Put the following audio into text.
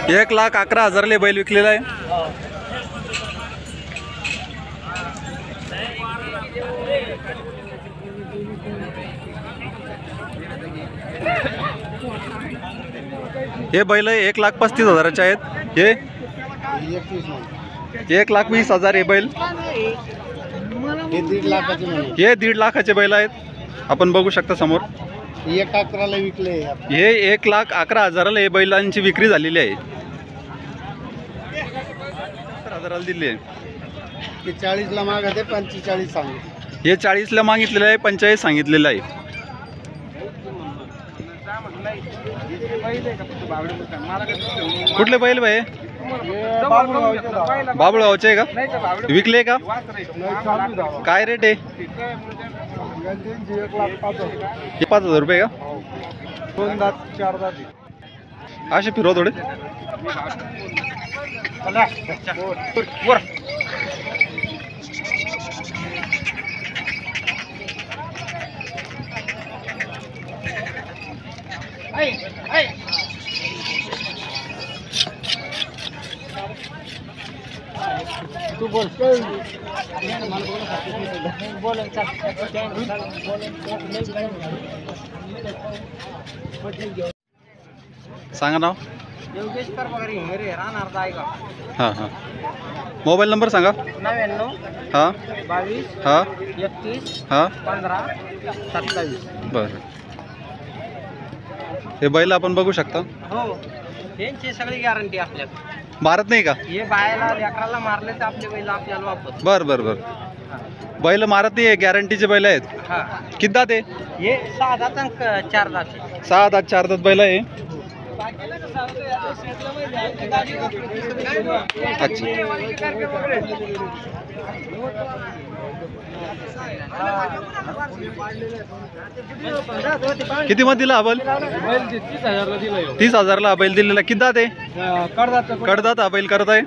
1,11,000 बैल विकलेला आहे। हे बैल 1,35,000 आहेत। हे 1,20,000 हे बैल। हे 1.5 लाखाचे म्हणून हे 1.5 लाखाचे बैल आहेत। आपण बघू शकता समोर 1,11,000 विकले। हे 1,11,000 हे बैलांची विक्री झालेली आहे। 1,000 दिली आहे। ते 40 ला मागते 45 सांग। हे 40 ला मागितलेलं आहे, 45 सांगितलेलं आहे। कुठले बैल भाई? बाबुळगावचे आहे का? विकले का? काय रेट आहे? 5,000 रुपये का? 2 दात 4 दात असे फिरव थोडे। तू बोल सांगा नाव। योगेश करपगरी मेरे राहणार जायगा। हां हां, मोबाईल नंबर सांगा। 99 हां 22 हां 31 हां 15 27। बरं, हे बैल आपण बघू शकता। हो, यांची सगळी गॅरंटी आपल्याकडे। मारत नाही का? हे बायाला लेकराला मारले तर आपले बैल आपल्याला वापस। बरं बरं बरं, बैल मारत नाही, गॅरंटीचे बैल आहेत। हा, किती दात आहे? हे 6 दात आणि 4 दात। 6 दात 4 दात बैल आहे। अच्छा, किती मध्ये दिला हा बैल? 30,000 ला बैल दिलेला। किती दात आहे? कडदात हा बैल करत आहे।